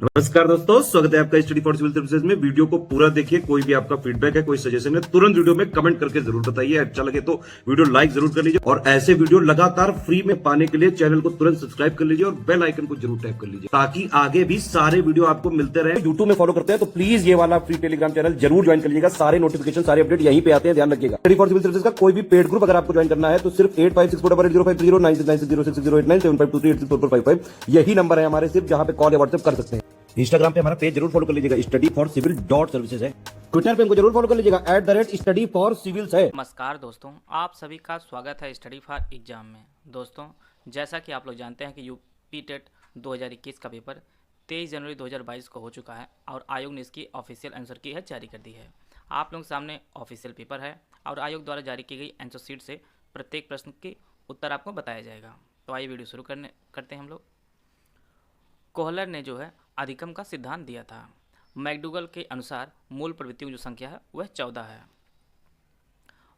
नमस्कार दोस्तों, स्वागत है आपका स्टडी फॉर सिविल सर्विसेज में। वीडियो को पूरा देखिए। कोई भी आपका फीडबैक है, कोई सजेशन है, तुरंत वीडियो में कमेंट करके जरूर बताइए। अच्छा लगे तो वीडियो लाइक जरूर कर लीजिए और ऐसे वीडियो लगातार फ्री में पाने के लिए चैनल को तुरंत सब्सक्राइब कर लीजिए और बेल आइकन को जरूर टैप कर लीजिए ताकि आगे भी सारे वीडियो आपको मिलते रहे। यूट्यूब में फॉलो करते हैं तो प्लीज ये वाला फ्री टेलीग्राम चैनल जरूर ज्वाइन कर लीजिएगा। सारे नोटिफिकेशन, सारे अपडेट यहीं पे आते हैं, ध्यान रखिएगा। स्टडी फॉर सिविल सर्विसेज का कोई भी पेड ग्रुप अगर आपको ज्वाइन करना है तो सिर्फ 856480560660897423864455 यही नंबर है हमारे, सिर्फ जहां पे कॉल या व्हाट्सएप कर सकते हैं। इंस्टाग्राम पे हमारा पेज जरूर फॉलो कर लीजिएगा, studyforcivil.services है। ट्विटर पे हमको जरूर फॉलो कर लीजिएगा, @studyforcivils है। नमस्कार दोस्तों, आप सभी का स्वागत है स्टडी फॉर एग्जाम में। दोस्तों, जैसा कि आप लोग जानते हैं कि यूपी टेट 2021 का पेपर 23 जनवरी 2022 को हो चुका है और आयोग ने इसकी ऑफिशियल आंसर की है जारी कर दी है। आप लोग सामने ऑफिशियल पेपर है और आयोग द्वारा जारी की गई आंसर शीट से प्रत्येक प्रश्न के उत्तर आपको बताया जाएगा। तो आइए वीडियो शुरू करते हैं हम लोग। कोहलर ने जो है अधिगम का सिद्धांत दिया था। मैकडूगल के अनुसार मूल प्रवृत्तियों की जो संख्या है वह 14 है।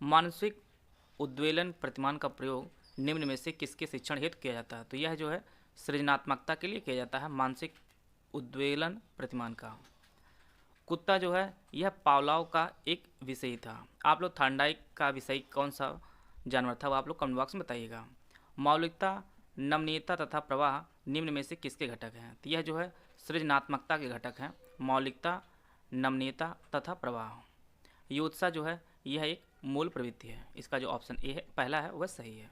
मानसिक उद्वेलन प्रतिमान का प्रयोग निम्न में से किसके शिक्षण हेतु किया जाता है? तो यह जो है सृजनात्मकता के लिए किया जाता है, मानसिक उद्वेलन प्रतिमान का। कुत्ता जो है यह पावलाव का एक विषय था। आप लोग थॉर्नडाइक का विषय कौन सा जानवर था वो आप लोग कमेंट बॉक्स में बताइएगा। मौलिकता, नमनीयता तथा प्रवाह निम्न में से किसके घटक हैं? तो यह जो है सृजनात्मकता के घटक हैं, मौलिकता, नमनीयता तथा प्रवाह। योत्सा जो है यह एक मूल प्रवृत्ति है। इसका जो ऑप्शन ए है पहला है वह सही है।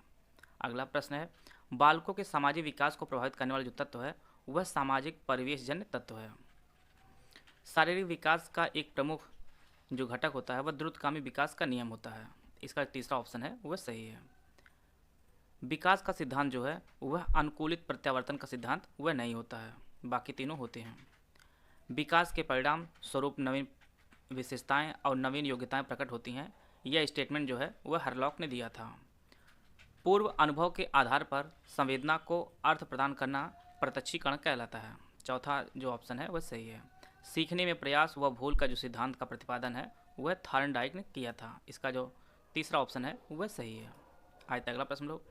अगला प्रश्न है, बालकों के सामाजिक विकास को प्रभावित करने वाला जो तत्व है वह सामाजिक परिवेशजन्य तत्व है। शारीरिक विकास का एक प्रमुख जो घटक होता है वह द्रुतगामी विकास का नियम होता है। इसका तीसरा ऑप्शन है वह सही है। विकास का सिद्धांत जो है वह अनुकूलित प्रत्यावर्तन का सिद्धांत वह नहीं होता है, बाकी तीनों होते हैं। विकास के परिणाम स्वरूप नवीन विशेषताएं और नवीन योग्यताएं प्रकट होती हैं। यह स्टेटमेंट जो है वह हरलॉक ने दिया था। पूर्व अनुभव के आधार पर संवेदना को अर्थ प्रदान करना प्रत्यक्षीकरण कहलाता है। चौथा जो ऑप्शन है वह सही है। सीखने में प्रयास व भूल का जो सिद्धांत का प्रतिपादन है वह थॉर्नडाइक ने किया था। इसका जो तीसरा ऑप्शन है वह सही है। आज अगला प्रश्न लोग,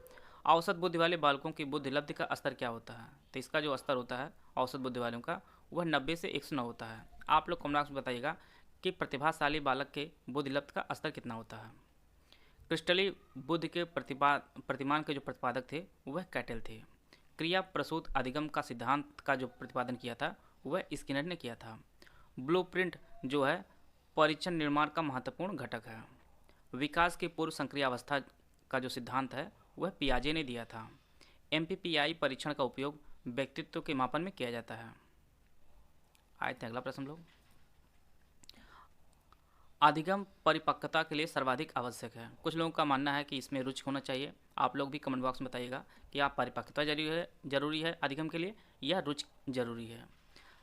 औसत बुद्धि वाले बालकों की बुद्धि लब्धि का स्तर क्या होता है? तो इसका जो स्तर होता है औसत बुद्धि वालों का वह 90 से 109 होता है। आप लोग कमेंट बॉक्स में बताइएगा कि प्रतिभाशाली बालक के बुद्धि लब्धि का स्तर कितना होता है। क्रिस्टली बुद्धि के प्रतिमान के जो प्रतिपादक थे वह कैटल थे। क्रिया प्रसूत अधिगम का सिद्धांत का जो प्रतिपादन किया था वह स्किनर ने किया था। ब्लूप्रिंट जो है परीक्षण निर्माण का महत्वपूर्ण घटक है। विकास की पूर्व संक्रिया अवस्था का जो सिद्धांत है वह पियाजे ने दिया था। MPPI परीक्षण का उपयोग व्यक्तित्व के मापन में किया जाता है। आए थे अगला प्रश्न लोग, अधिगम परिपक्वता के लिए सर्वाधिक आवश्यक है। कुछ लोगों का मानना है कि इसमें रुचि होना चाहिए। आप लोग भी कमेंट बॉक्स में बताइएगा कि आप परिपक्वता जरूरी है अधिगम के लिए या रुचि जरूरी है।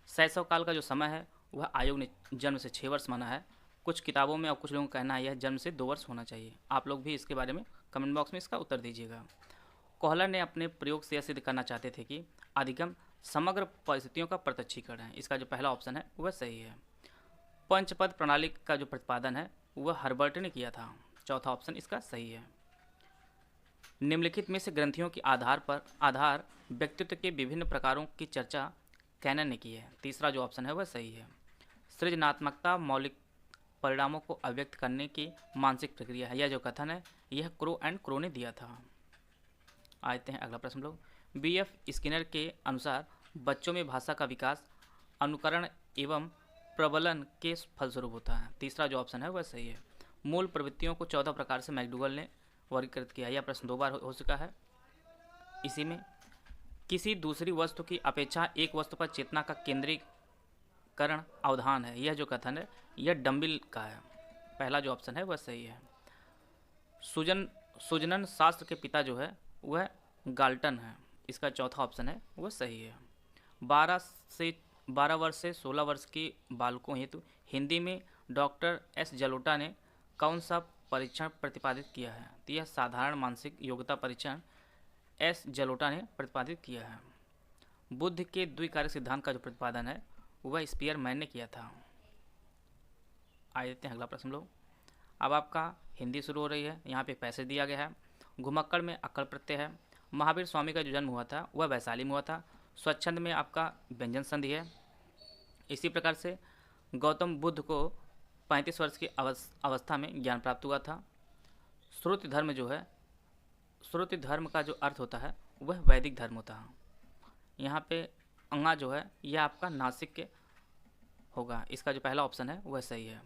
शैशव काल का जो समय है वह आयोग ने जन्म से 6 वर्ष माना है। कुछ किताबों में और कुछ लोगों का कहना है यह जन्म से 2 वर्ष होना चाहिए। आप लोग भी इसके बारे में कमेंट बॉक्स में इसका उत्तर दीजिएगा। कोहलर ने अपने प्रयोग से यह सिद्ध करना चाहते थे कि अधिगम समग्र परिस्थितियों का प्रत्यक्षीकरण है। इसका जो पहला ऑप्शन है वह सही है। पंचपद प्रणाली का जो प्रतिपादन है वह हर्बर्ट ने किया था। चौथा ऑप्शन इसका सही है। निम्नलिखित में से ग्रंथियों के आधार व्यक्तित्व के विभिन्न प्रकारों की चर्चा कैनन ने की है। तीसरा जो ऑप्शन है वह सही है। सृजनात्मकता मौलिक परिणामों को अव्यक्त करने की मानसिक प्रक्रिया है। यह जो कथन है यह क्रो ने दिया था। आते हैं अगला प्रश्न लोग, BF स्किनर के अनुसार बच्चों में भाषा का विकास अनुकरण एवं प्रबलन के फलस्वरूप होता है। तीसरा जो ऑप्शन है वह सही है। मूल प्रवृत्तियों को 14 प्रकार से मैकडूगल ने वर्गीकृत किया। यह प्रश्न 2 बार हो चुका है। इसी में किसी दूसरी वस्तु की अपेक्षा एक वस्तु पर चेतना का केंद्रीकरण अवधान है। यह जो कथन है यह डम्बिल का है। पहला जो ऑप्शन है वह सही है। सुजनन शास्त्र के पिता जो है वह गाल्टन है। इसका चौथा ऑप्शन है वह सही है। 12 वर्ष से 16 वर्ष के बालकों हेतु हिंदी में डॉक्टर S जलोटा ने कौन सा परीक्षण प्रतिपादित किया है? तो यह साधारण मानसिक योग्यता परीक्षण S जलोटा ने प्रतिपादित किया है। बुद्ध के द्विकारक सिद्धांत का जो प्रतिपादन है वह स्पीयरमैन ने किया था। आइए देते हैं अगला प्रश्न लोग। अब आपका हिंदी शुरू हो रही है। यहाँ पे पैसेज दिया गया है। घुमक्कड़ में अक्कड़ प्रत्यय है। महावीर स्वामी का जो जन्म हुआ था वह वैशाली में हुआ था। स्वच्छंद में आपका व्यंजन संधि है। इसी प्रकार से गौतम बुद्ध को 35 वर्ष की अवस्था में ज्ञान प्राप्त हुआ था। श्रुति धर्म जो है, श्रुति धर्म का जो अर्थ होता है वह वैदिक धर्म होता है। यहाँ पे अंगा जो है यह आपका नासिक के होगा, इसका जो पहला ऑप्शन है वह सही है।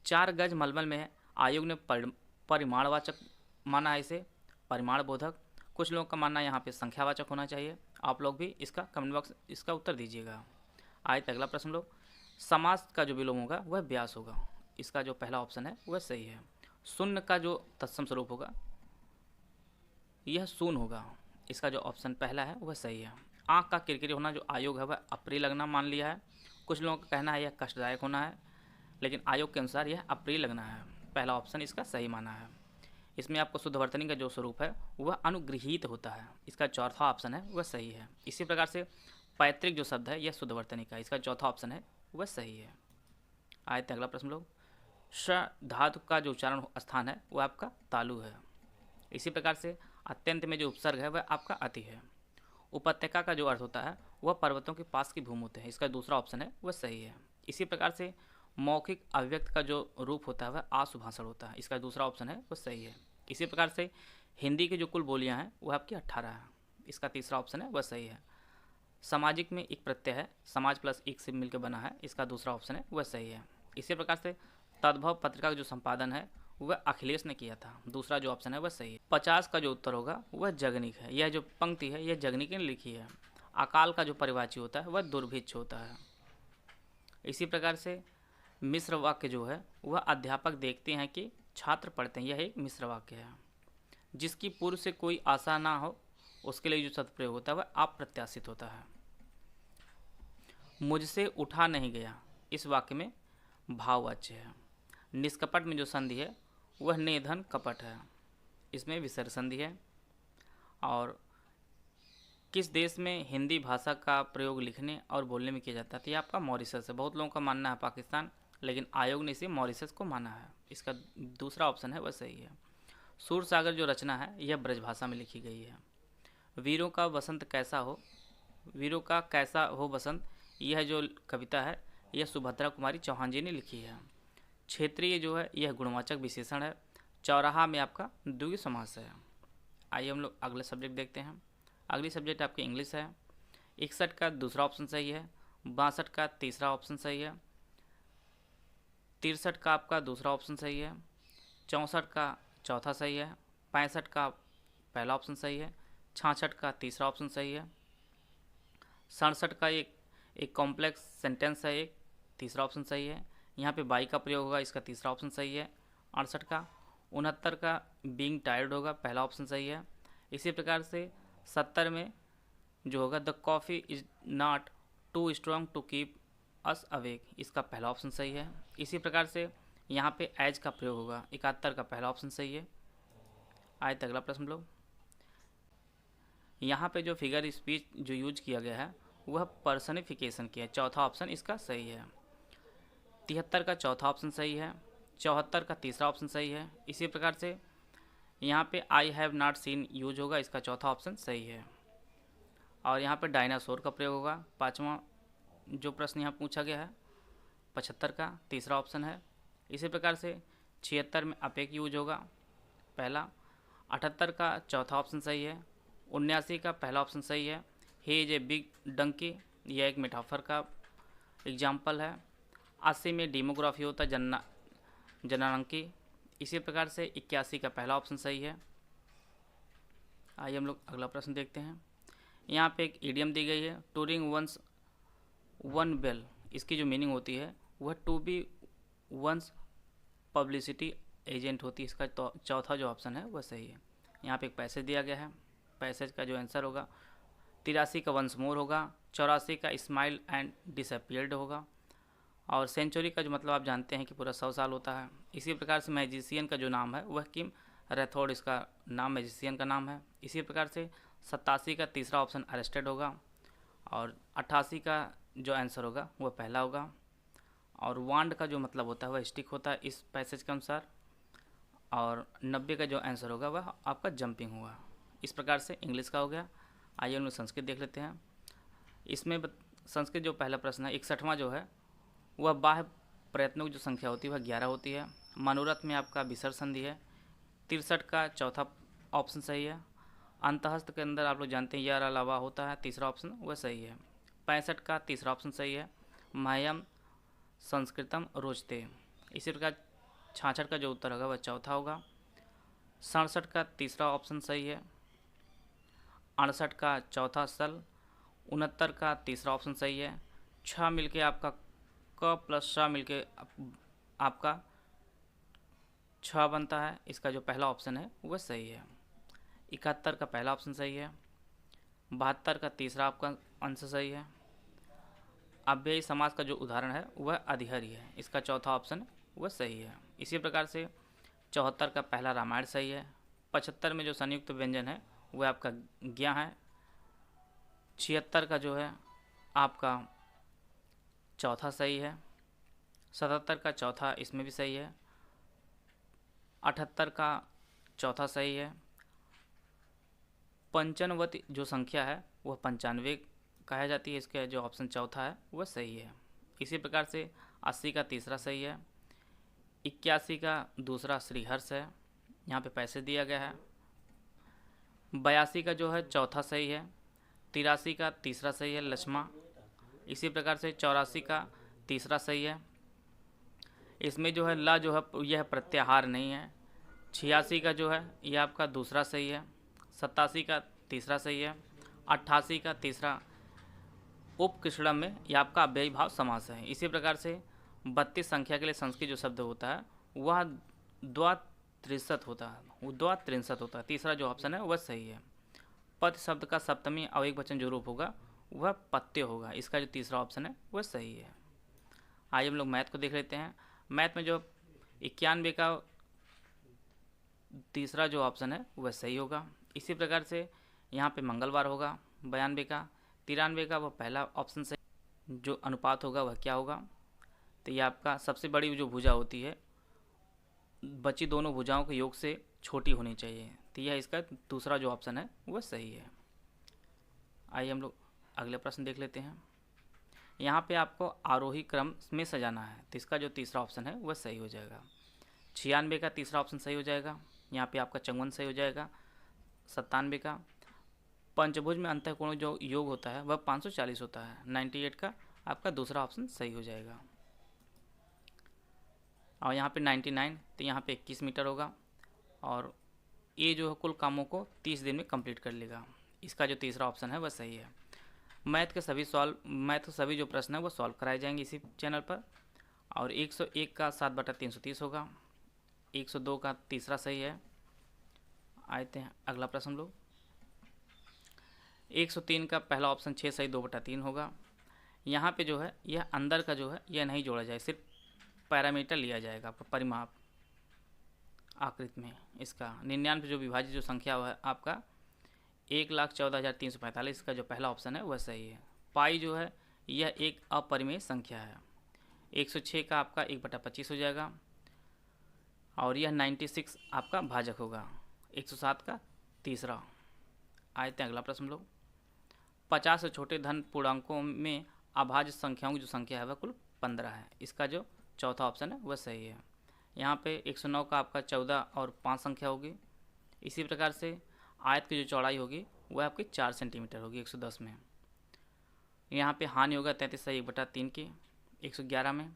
4 गज मलमल में है, आयोग ने परिमाणवाचक माना है इसे, परिमाण बोधक। कुछ लोगों का मानना यहाँ पे संख्यावाचक होना चाहिए। आप लोग भी इसका कमेंट बॉक्स इसका उत्तर दीजिएगा। आइए अगला प्रश्न लोग, समास का जो विलोम होगा वह व्यास होगा, इसका जो पहला ऑप्शन है वह सही है। शून्य का जो तत्सम स्वरूप होगा यह शून्य होगा, इसका जो ऑप्शन पहला है वह सही है। आँख का किरकिरी होना जो आयोग है वह अप्रिय लगना मान लिया है। कुछ लोगों का कहना है यह कष्टदायक होना है, लेकिन आयोग के अनुसार यह अप्रिय लगना है। पहला ऑप्शन इसका सही माना है। इसमें आपको शुद्धवर्तनी का जो स्वरूप है वह अनुगृहीत होता है, इसका चौथा ऑप्शन है वह सही है। इसी प्रकार से पैतृक जो शब्द है यह शुद्धवर्तनी का, इसका चौथा ऑप्शन है वह सही है। आए अगला प्रश्न लोग, श धातु का जो उच्चारण स्थान है वह आपका तालु है। इसी प्रकार से अत्यंत में जो उपसर्ग है वह आपका अति है। उपत्यका का जो अर्थ होता है वह पर्वतों के पास की भूमि होते हैं, इसका दूसरा ऑप्शन है वह सही है। इसी प्रकार से मौखिक अव्यक्त का जो रूप होता है वह आसुभाषण होता है, इसका दूसरा ऑप्शन है वह सही है। इसी प्रकार से हिंदी की जो कुल बोलियां हैं वह आपकी 18 है, इसका तीसरा ऑप्शन है वह सही है। सामाजिक में एक प्रत्यय है, समाज प्लस एक से मिलकर बना है, इसका दूसरा ऑप्शन है वह सही है। इसी प्रकार से तद्भव पत्रिका का जो संपादन है वह अखिलेश ने किया था, दूसरा जो ऑप्शन है वह सही है। 50 का जो उत्तर होगा वह जगनिक है, यह जो पंक्ति है यह जगनिक ने लिखी है। अकाल का जो परिवाची होता है वह दुर्भिक्ष होता है। इसी प्रकार से मिश्र वाक्य जो है वह अध्यापक देखते हैं कि छात्र पढ़ते हैं, यह एक मिश्र वाक्य है। जिसकी पूर्व से कोई आशा ना हो उसके लिए जो सदप्रयोग होता है वह अप्रत्याशित होता है। मुझसे उठा नहीं गया, इस वाक्य में भाववाच्य है। निष्कपट में जो संधि है वह नेधन कपट है, इसमें विसर्ग संधि है। और किस देश में हिंदी भाषा का प्रयोग लिखने और बोलने में किया जाता है, तो यह आपका मॉरिशस है। बहुत लोगों का मानना है पाकिस्तान, लेकिन आयोग ने इसे मॉरिशस को माना है, इसका दूसरा ऑप्शन है वह सही है। सूरसागर जो रचना है यह ब्रजभाषा में लिखी गई है। वीरों का वसंत कैसा हो, वीरों का कैसा हो बसंत, यह जो कविता है यह सुभद्रा कुमारी चौहान जी ने लिखी है। क्षेत्रीय जो है यह गुणवाचक विशेषण है। चौराहा में आपका द्विगु समास है। आइए हम लोग अगले सब्जेक्ट देखते हैं। अगली सब्जेक्ट आपकी इंग्लिश है। 61 का दूसरा ऑप्शन सही है, 62 का तीसरा ऑप्शन सही है, 63 का आपका दूसरा ऑप्शन सही है, 64 का चौथा सही है, 65 का पहला ऑप्शन सही है, 66 का तीसरा ऑप्शन सही है, 67 का एक कॉम्प्लेक्स सेंटेंस है, एक तीसरा ऑप्शन सही है। यहाँ पे बाई का प्रयोग होगा, इसका तीसरा ऑप्शन सही है। 68 का 69 का बीइंग टायर्ड होगा, पहला ऑप्शन सही है। इसी प्रकार से 70 में जो होगा the coffee is not too strong to keep us awake, इसका पहला ऑप्शन सही है। इसी प्रकार से यहाँ पे एज का प्रयोग होगा, 71 का पहला ऑप्शन सही है। आए अगला प्रश्न लोग, यहाँ पे जो फिगर स्पीच जो यूज किया गया है वह पर्सनिफिकेशन किया है, चौथा ऑप्शन इसका सही है। 73 का चौथा ऑप्शन सही है, 74 का तीसरा ऑप्शन सही है। इसी प्रकार से यहाँ पे I have not seen use होगा, इसका चौथा ऑप्शन सही है। और यहाँ पे डायनासोर का प्रयोग होगा, पाँचवा जो प्रश्न यहाँ पूछा गया है 75 का तीसरा ऑप्शन है। इसी प्रकार से 76 में अपेक यूज होगा, पहला। 78 का चौथा ऑप्शन सही है। 79 का पहला ऑप्शन सही है। He is a big donkey, यह एक मेटाफर का एग्जाम्पल है। 80 में डेमोग्राफी होता है, जननांकी। इसी प्रकार से 81 का पहला ऑप्शन सही है। आइए हम लोग अगला प्रश्न देखते हैं। यहाँ पे एक इडियम दी गई है, to ring once one bell, इसकी जो मीनिंग होती है वह to be once publicity agent होती है, इसका चौथा जो ऑप्शन है वह सही है। यहाँ पे एक पैसेज दिया गया है, पैसेज का जो आंसर होगा 83 का वंस मोर होगा, 84 का स्माइल एंड डिसअपियर्ड होगा। और सेंचुरी का जो मतलब आप जानते हैं कि पूरा 100 साल होता है। इसी प्रकार से मैजिशियन का जो नाम है वह किम रैथोड, इसका नाम मैजिशियन का नाम है। इसी प्रकार से 87 का तीसरा ऑप्शन अरेस्टेड होगा। और 88 का जो आंसर होगा वह पहला होगा। और वांड का जो मतलब होता है वह स्टिक होता है इस पैसेज के अनुसार। और 90 का जो आंसर होगा वह आपका जंपिंग होगा। इस प्रकार से इंग्लिश का हो गया। आइए हम लोग संस्कृत देख लेते हैं। इसमें संस्कृत जो पहला प्रश्न है 61वां जो है वह बाह्य प्रयत्नों की जो संख्या होती है वह 11 होती है। मनोरथ में आपका विसर्ग संधि है। 63 का चौथा ऑप्शन सही है। अंतहस्त के अंदर आप लोग जानते हैं यार अलावा होता है, तीसरा ऑप्शन वह सही है। 65 का तीसरा ऑप्शन सही है। मह्यम संस्कृतम रोचते। इसी प्रकार 66 का जो उत्तर होगा वह चौथा होगा। 67 का तीसरा ऑप्शन सही है। 68 का चौथा सल। 69 का तीसरा ऑप्शन सही है। 6 मिलके आपका क प्लस श मिलके आपका 6 बनता है। इसका जो पहला ऑप्शन है वह सही है। 71 का पहला ऑप्शन सही है। 72 का तीसरा आपका आंसर सही है। अव्ययी समास का जो उदाहरण है वह अधिहरी है। इसका चौथा ऑप्शन वह सही है। इसी प्रकार से 74 का पहला रामायण सही है। 75 में जो संयुक्त व्यंजन है वह आपका ज्ञा है। 76 का जो है आपका चौथा सही है। 77 का चौथा इसमें भी सही है। 78 का चौथा सही है। 95 जो संख्या है वह 95 कहा जाती है। इसका जो ऑप्शन चौथा है वह सही है। इसी प्रकार से 80 का तीसरा सही है। 81 का दूसरा श्रीहर्ष है, यहाँ पे पैसे दिया गया है। 82 का जो है चौथा सही है। 83 का तीसरा सही है लक्ष्मा। इसी प्रकार से 84 का तीसरा सही है। इसमें जो है ला जो है यह प्रत्याहार नहीं है। 86 का जो है यह आपका दूसरा सही है। 87 का तीसरा सही है। 88 का तीसरा उपकृषणम में यह आपका अव्ययी भाव समास है। इसी प्रकार से 32 संख्या के लिए संस्कृत जो शब्द होता है वह द्वात्रिंशत होता है, वो द्वात्रिंशत होता है। तीसरा जो ऑप्शन है वह सही है। पद शब्द का सप्तमी अवयव वचन जो रूप होगा वह पत्य होगा। इसका जो तीसरा ऑप्शन है वह सही है। आइए हम लोग मैथ को देख लेते हैं। मैथ में जो 91 का तीसरा जो ऑप्शन है वह सही होगा। इसी प्रकार से यहाँ पे मंगलवार होगा। 92 का 93 का वह पहला ऑप्शन सही। जो अनुपात होगा वह क्या होगा, तो यह आपका सबसे बड़ी जो भुजा होती है बची दोनों भुजाओं के योग से छोटी होनी चाहिए, तो यह इसका दूसरा जो ऑप्शन है वह सही है। आइए हम लोग अगले प्रश्न देख लेते हैं। यहाँ पे आपको आरोही क्रम में सजाना है, तो इसका जो तीसरा ऑप्शन है वह सही हो जाएगा। 96 का तीसरा ऑप्शन सही हो जाएगा। यहाँ पे आपका 54 सही हो जाएगा। 97 का पंचभुज में अंतःकोण जो योग होता है वह 540 होता है। 98 का आपका दूसरा ऑप्शन सही हो जाएगा। और यहाँ पे 99, तो यहाँ पे 21 मीटर होगा और ये जो है कुल कामों को 30 दिन में कंप्लीट कर लेगा। इसका जो तीसरा ऑप्शन है वह सही है। मैथ के सभी जो प्रश्न है वो सॉल्व कराए जाएंगे इसी चैनल पर। और 101 का 7/330 होगा। 102 का तीसरा सही है। आते हैं अगला प्रश्न लोग। 103 का पहला ऑप्शन 6 सही 2/3 होगा। यहाँ पे जो है यह अंदर का जो है यह नहीं जोड़ा जाए, सिर्फ पैरामीटर लिया जाएगा आपका परिमाप आकृति में। इसका 99 जो विभाजित जो संख्या है आपका 1,14,345 का जो पहला ऑप्शन है वह सही है। पाई जो है यह एक अपरिमेय संख्या है। 106 का आपका 1/25 हो जाएगा और यह 96 आपका भाजक होगा। 107 का तीसरा। आते हैं अगला प्रश्न लोग। 50 से छोटे धन पूर्णांकों में अभाज्य संख्याओं की जो संख्या है वह कुल 15 है। इसका जो चौथा ऑप्शन है वह सही है। यहाँ पे 109 का आपका 14 और 5 संख्या होगी। इसी प्रकार से आयत की जो चौड़ाई होगी वह आपकी 4 सेंटीमीटर होगी 110 में। यहाँ पे हानि होगा 33 से 1/3 की 111 में।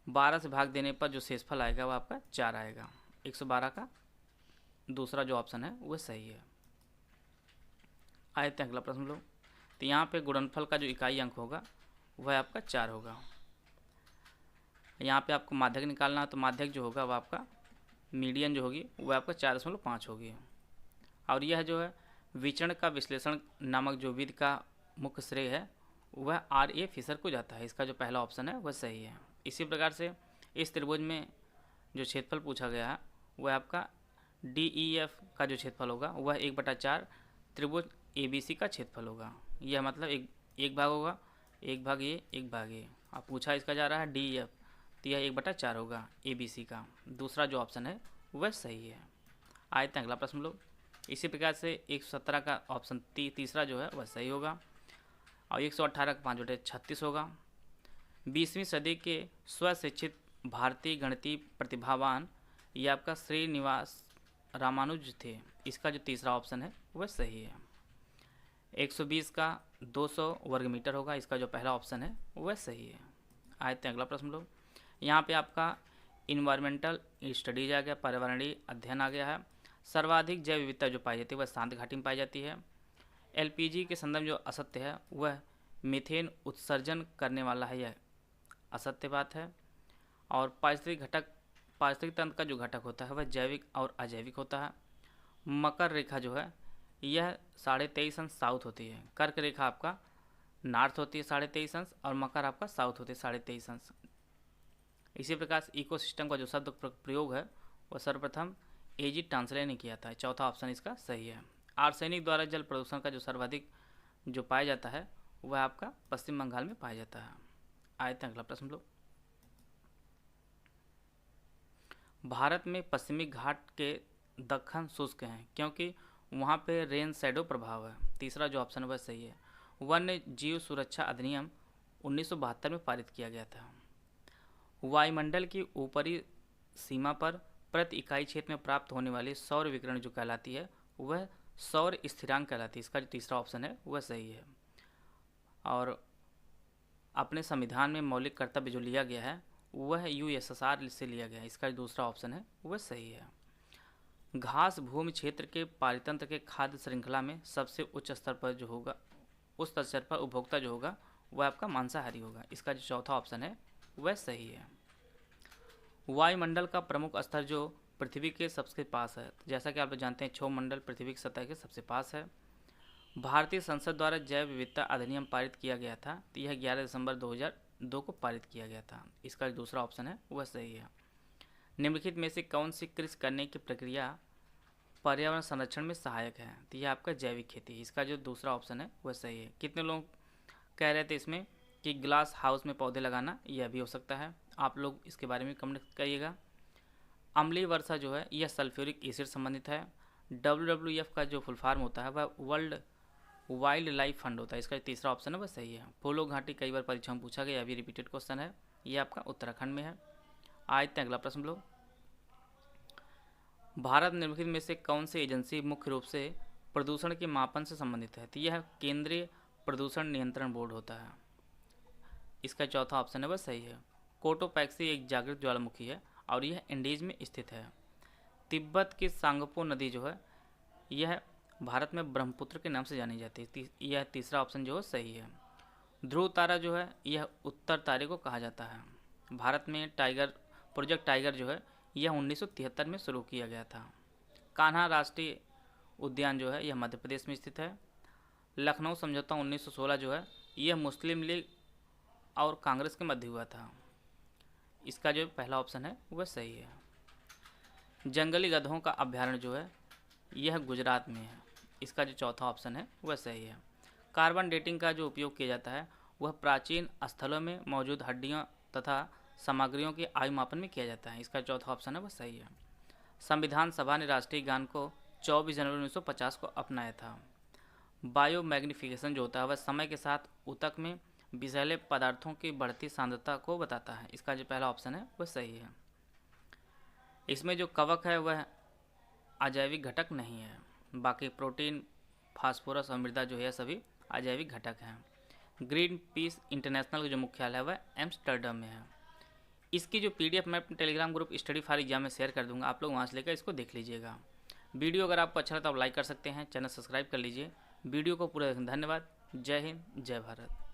12 से भाग देने पर जो शेषफल आएगा वह आपका 4 आएगा। 112 का दूसरा जो ऑप्शन है वह सही है। आते हैं अगला प्रश्न लोग। तो यहाँ पे गुणनफल का जो इकाई अंक होगा वह आपका 4 होगा। यहाँ पे आपको माध्यक निकालना है, तो माध्यक जो होगा वह आपका मीडियन जो होगी वह आपका 4.5 होगी। और यह जो है विचरण का विश्लेषण नामक जो विधि का मुख्य श्रेय है वह R.A. फिशर को जाता है। इसका जो पहला ऑप्शन है वह सही है। इसी प्रकार से इस त्रिभुज में जो क्षेत्रफल पूछा गया है वह आपका DEF का जो क्षेत्रफल होगा वह 1/4 त्रिभुज ABC का क्षेत्रफल होगा। यह मतलब एक भाग होगा, एक भाग ये, एक भाग ये। अब पूछा इसका जा रहा है DEF, तो यह 1/4 होगा ABC का। दूसरा जो ऑप्शन है वह सही है। आए थे अगला प्रश्न लोग। इसी प्रकार से 117 का ऑप्शन तीसरा जो है वह सही होगा। और 118 का 5/36 होगा। 20वीं सदी के स्वशिक्षित भारतीय गणितीय प्रतिभावान ये आपका श्रीनिवास रामानुज थे। इसका जो तीसरा ऑप्शन है वह सही है। 120 का 200 वर्ग मीटर होगा। इसका जो पहला ऑप्शन है वह सही है। आते हैं अगला प्रश्न लोग। यहाँ पे आपका इन्वायरमेंटल स्टडीज आ गया, पर्यावरणीय अध्ययन आ गया है। सर्वाधिक जैव विविधता जो पाई जाती है वह शांत घाटी में पाई जाती है। एलपीजी के संदर्भ में जो असत्य है वह मीथेन उत्सर्जन करने वाला है, यह असत्य बात है। और पारिस्थितिक तंत्र का जो घटक होता है वह जैविक और अजैविक होता है। मकर रेखा जो है यह 23.5 अंश साउथ होती है। कर्क रेखा आपका नॉर्थ होती है 23.5 अंश, और मकर आपका साउथ होती है 23.5 अंश। इसी प्रकार से इकोसिस्टम का जो शब्द प्रयोग है वह सर्वप्रथम एजी टांसले ने किया था। चौथा ऑप्शन इसका सही है। आर्सेनिक द्वारा जल प्रदूषण का जो सर्वाधिक जो पाया जाता है वह आपका पश्चिम बंगाल में पाया जाता है। आते हैं अगला प्रश्न लोग। भारत में पश्चिमी घाट के दक्कन शुष्क हैं क्योंकि वहाँ पे रेन शैडो प्रभाव है। तीसरा जो ऑप्शन है वह सही है। वन्य जीव सुरक्षा अधिनियम 1972 में पारित किया गया था। वायुमंडल की ऊपरी सीमा पर प्रति इकाई क्षेत्र में प्राप्त होने वाली सौर विकिरण जो कहलाती है वह सौर स्थिरांक कहलाती है। इसका जो तीसरा ऑप्शन है वह सही है। और अपने संविधान में मौलिक कर्तव्य जो लिया गया है वह यूएसएसआर से लिया गया है। इसका जो दूसरा ऑप्शन है वह सही है। घास भूमि क्षेत्र के पारितंत्र के खाद्य श्रृंखला में सबसे उच्च स्तर पर जो होगा, उस स्तर पर उपभोक्ता जो होगा वह आपका मांसाहारी होगा। इसका जो चौथा ऑप्शन है वह सही है। वायुमंडल का प्रमुख स्तर जो पृथ्वी के सबसे पास है, जैसा कि आप लोग जानते हैं क्षोभमंडल पृथ्वी की सतह के सबसे पास है। भारतीय संसद द्वारा जैव विविधता अधिनियम पारित किया गया था, तो यह 11 दिसंबर 2002 को पारित किया गया था। इसका दूसरा ऑप्शन है वह सही है। निम्नलिखित में से कौन सी कृषि करने की प्रक्रिया पर्यावरण संरक्षण में सहायक है, तो यह आपका जैविक खेती। इसका जो दूसरा ऑप्शन है वह सही है। कितने लोग कह रहे थे इसमें कि ग्लास हाउस में पौधे लगाना, यह भी हो सकता है। आप लोग इसके बारे में कमेंट करिएगा। अम्लीय वर्षा जो है यह सल्फ्यूरिक एसिड संबंधित है। WWF का जो फुल फॉर्म होता है वह वर्ल्ड वाइल्ड लाइफ फंड होता है। इसका तीसरा ऑप्शन है वह सही है। फूलो घाटी कई बार परीक्षा में पूछा गया, अभी रिपीटेड क्वेश्चन है। यह आपका उत्तराखंड में है। आते हैं अगला प्रश्न लोग। भारत निम्नलिखित में से कौन सी एजेंसी मुख्य रूप से प्रदूषण के मापन से संबंधित है, तो यह केंद्रीय प्रदूषण नियंत्रण बोर्ड होता है। इसका चौथा ऑप्शन है वह सही है। कोटोपैक्सी एक जागृत ज्वालामुखी है और यह इंडीज में स्थित है। तिब्बत की सांगपो नदी जो है यह भारत में ब्रह्मपुत्र के नाम से जानी जाती है। यह तीसरा ऑप्शन जो है सही है। ध्रुव तारा जो है यह उत्तर तारे को कहा जाता है। भारत में प्रोजेक्ट टाइगर जो है यह 1973 में शुरू किया गया था। कान्हा राष्ट्रीय उद्यान जो है यह मध्य प्रदेश में स्थित है। लखनऊ समझौता 1916 जो है यह मुस्लिम लीग और कांग्रेस के मध्य हुआ था। इसका जो पहला ऑप्शन है वह सही है। जंगली गधों का अभ्यारण्य जो है यह गुजरात में है। इसका जो चौथा ऑप्शन है वह सही है। कार्बन डेटिंग का जो उपयोग किया जाता है वह प्राचीन स्थलों में मौजूद हड्डियों तथा सामग्रियों के आयु मापन में किया जाता है। इसका चौथा ऑप्शन है वह सही है। संविधान सभा ने राष्ट्रीय गान को 24 जनवरी 1950 को अपनाया था। बायो मैग्निफिकेशन जो होता है वह समय के साथ ऊतक में विषैले पदार्थों की बढ़ती सांद्रता को बताता है। इसका जो पहला ऑप्शन है वह सही है। इसमें जो कवक है वह अजैविक घटक नहीं है, बाकी प्रोटीन, फास्फोरस और मृदा जो है सभी अजैविक घटक हैं। ग्रीन पीस इंटरनेशनल का जो मुख्यालय है वह एम्स्टर्डम में है। इसकी जो PDF मैं अपने Telegram group study for exam में शेयर कर दूंगा, आप लोग वहाँ से लेकर इसको देख लीजिएगा। वीडियो अगर आपको अच्छा लगा तो आप लाइक कर सकते हैं, चैनल सब्सक्राइब कर लीजिए। वीडियो को पूरा देखने धन्यवाद। जय हिंद, जय भारत।